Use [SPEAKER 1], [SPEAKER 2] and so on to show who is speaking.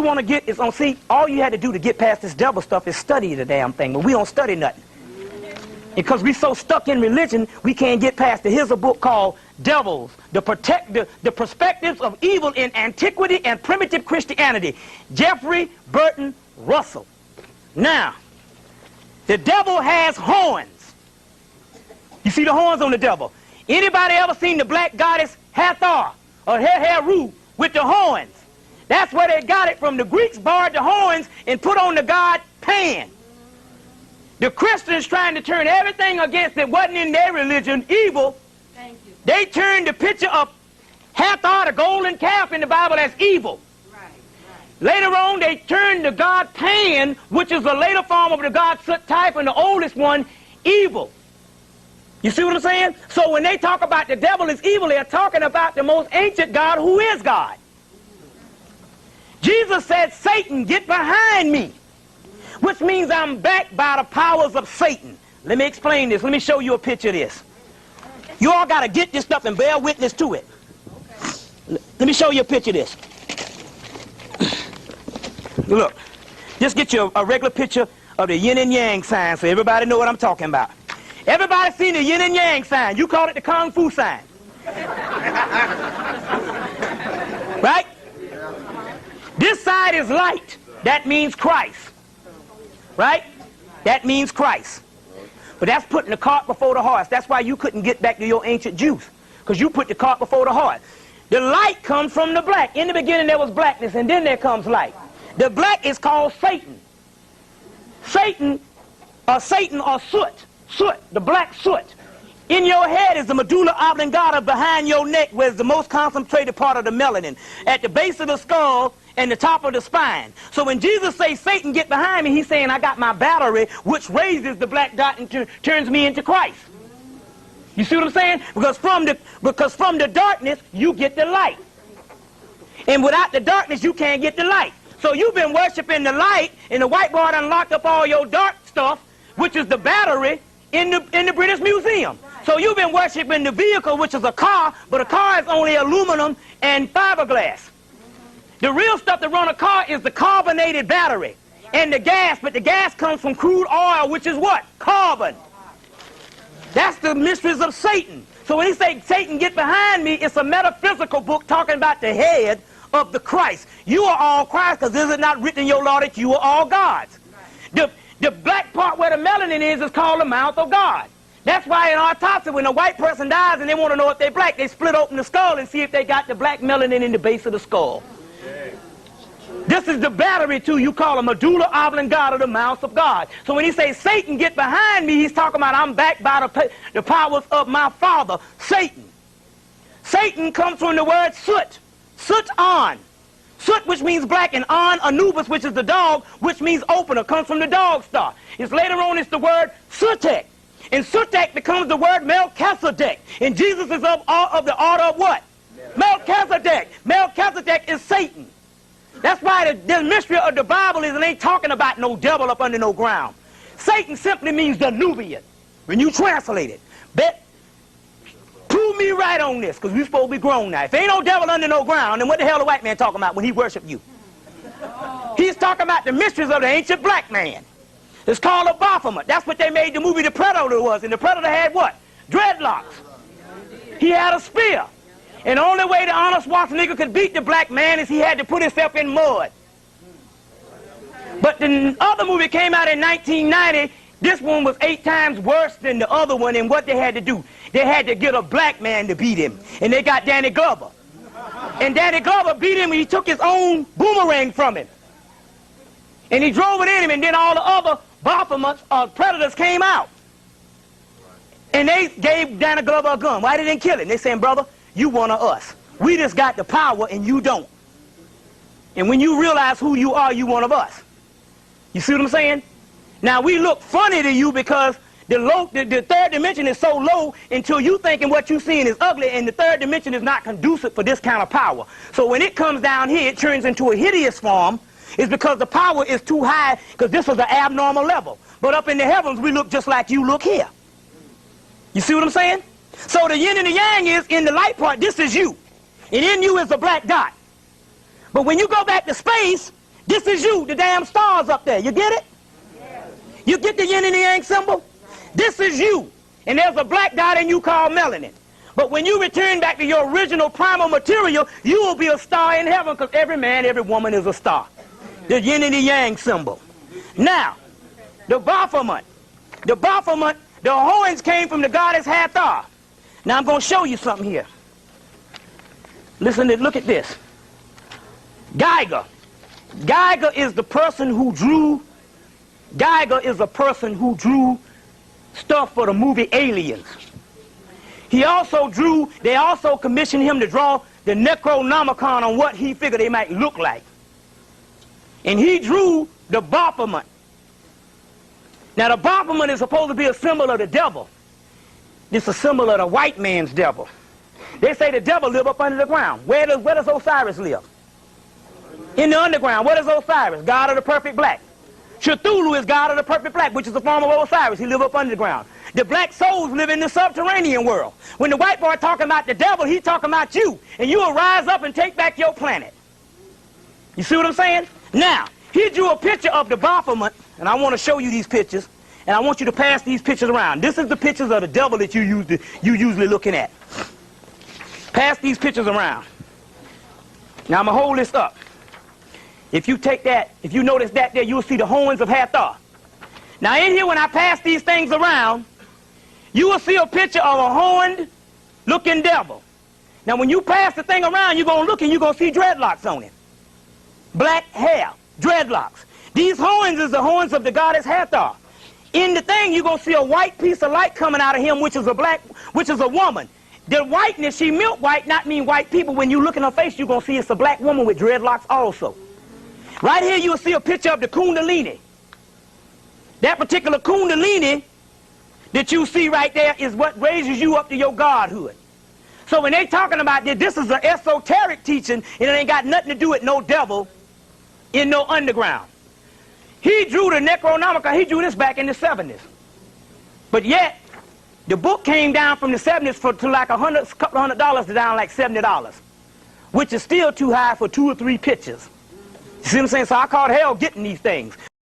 [SPEAKER 1] you want to get is on, see, all you had to do to get past this devil stuff is study the damn thing, but we don't study nothing. Because we so stuck in religion, we can't get past it. Here's a book called Devils, the Perspectives of Evil in Antiquity and Primitive Christianity. Jeffrey Burton Russell. Now, the devil has horns. You see the horns on the devil. Anybody ever seen the black goddess Hathor or Heru with the horns? That's where they got it from. The Greeks borrowed the horns and put on the god Pan. The Christians trying to turn everything against it wasn't in their religion evil.
[SPEAKER 2] Thank you.
[SPEAKER 1] They turned the picture of Hathor, the golden calf in the Bible, as evil.
[SPEAKER 2] Right.
[SPEAKER 1] Later on, they turned the god Pan, which is a later form of the god Sut type and the oldest one, evil. You see what I'm saying? So when they talk about the devil is evil, they're talking about the most ancient God who is God. Jesus said, Satan, get behind me. Which means I'm backed by the powers of Satan. Let me explain this. Let me show you a picture of this. You all got to get this stuff and bear witness to it. Let me show you a picture of this. Look, just get you a regular picture of the yin and yang sign so everybody know what I'm talking about. Everybody seen the yin and yang sign. You call it the kung fu sign. Right? This side is light. That means Christ. Right? That means Christ. But that's putting the cart before the horse. That's why you couldn't get back to your ancient Jews. Because you put the cart before the horse. The light comes from the black. In the beginning there was blackness, and then there comes light. The black is called Satan. Satan or soot. Soot, the black soot. In your head is the medulla oblongata behind your neck, where it's the most concentrated part of the melanin. At the base of the skull and the top of the spine. So when Jesus says, Satan, get behind me, he's saying, I got my battery, which raises the black dot and turns me into Christ. You see what I'm saying? Because from the darkness, you get the light. And without the darkness, you can't get the light. So you've been worshiping the light, and the white boy done locked up all your dark stuff, which is the battery, in the British Museum. So you've been worshiping the vehicle, which is a car, but a car is only aluminum and fiberglass. The real stuff that run a car is the carbonated battery and the gas, but the gas comes from crude oil, which is what? Carbon. That's the mysteries of Satan. So when he says, Satan, get behind me, it's a metaphysical book talking about the head of the Christ. You are all Christ, because is it not written in your law that you are all gods? The black part where the melanin is called the mouth of God. That's why in autopsy, when a white person dies and they want to know if they're black, they split open the skull and see if they got the black melanin in the base of the skull. Okay. This is the battery too. You call a medulla oblongata, the mouth of God. So when he says, Satan, get behind me, he's talking about I'm backed by the powers of my father, Satan. Satan comes from the word soot. Soot on. Soot, which means black, and on, Anubis, which is the dog, which means opener, comes from the dog star. It's later on, it's the word Sutek. And Sutek becomes the word Melchizedek. And Jesus is of the order of what? Melchizedek. Melchizedek is Satan. That's why the mystery of the Bible is it ain't talking about no devil up under no ground. Satan simply means the Nubian. When you translate it. Prove me right on this, because we're supposed to be grown now. If ain't no devil under no ground, then what the hell the white man talking about when he worship you? He's talking about the mysteries of the ancient black man. It's called a Baphomet. That's what they made the movie The Predator was. And the Predator had what? Dreadlocks. He had a spear. And the only way the Arnold Schwarzenegger could beat the black man is he had to put himself in mud. But the other movie came out in 1990. This one was 8 times worse than the other one, and what they had to do, they had to get a black man to beat him. And they got Danny Glover. And Danny Glover beat him, and he took his own boomerang from him. And he drove it in him, and then all the other Baphomets or predators came out. And they gave Danny Glover a gun. Why they didn't kill him? They saying, brother, you one of us. We just got the power, and you don't. And when you realize who you are, you one of us. You see what I'm saying? Now, we look funny to you because the third dimension is so low until you thinking what you're seeing is ugly, and the third dimension is not conducive for this kind of power. So when it comes down here, it turns into a hideous form. It's because the power is too high, because this was an abnormal level. But up in the heavens, we look just like you look here. You see what I'm saying? So the yin and the yang is in the light part, this is you. And in you is the black dot. But when you go back to space, This is you, the damn stars up there. You get it? You get the yin and the yang symbol? This is you. And there's a black dot in you called melanin. But when you return back to your original primal material, you will be a star in heaven, because every man, every woman is a star. The yin and the yang symbol. Now, the Baphomet. The Baphomet, the horns came from the goddess Hathor. Now I'm going to show you something here. Listen, look at this. Geiger. Geiger is the person who drew, Geiger is a person who drew stuff for the movie Aliens. He also drew, they also commissioned him to draw the Necronomicon on what he figured they might look like. And he drew the Baphomet. Now the Baphomet is supposed to be a symbol of the devil. It's a symbol of the white man's devil. They say the devil live up under the ground. Where does Osiris live? In the underground. Where does Osiris? God of the perfect black. Cthulhu is God of the perfect black, which is the form of Osiris. He live up under the ground. The black souls live in the subterranean world. When the white boy talking about the devil, he talking about you. And you will rise up and take back your planet. You see what I'm saying? Now, he drew a picture of the Baphomet, and I want to show you these pictures, and I want you to pass these pictures around. This is the pictures of the devil that you usually looking at. Pass these pictures around. Now I'm going to hold this up. If you take that, if you notice that there, you'll see the horns of Hathor. Now in here, when I pass these things around, you will see a picture of a horned looking devil. Now when you pass the thing around, you're going to look and you're going to see dreadlocks on it. Black hair, dreadlocks. These horns is the horns of the goddess Hathor. In the thing, you're going to see a white piece of light coming out of him, which is a woman. The whiteness, she milk white, not mean white people. When you look in her face, you're going to see it's a black woman with dreadlocks also. Right here, you'll see a picture of the Kundalini. That particular Kundalini that you see right there is what raises you up to your godhood. So when they talking about this is an esoteric teaching, and it ain't got nothing to do with no devil in no underground. He drew the Necronomicon, he drew this back in the 70s. But yet, the book came down from the 70s to like couple $100 to down like $70, which is still too high for 2 or 3 pictures. You see what I'm saying? So I called hell getting these things.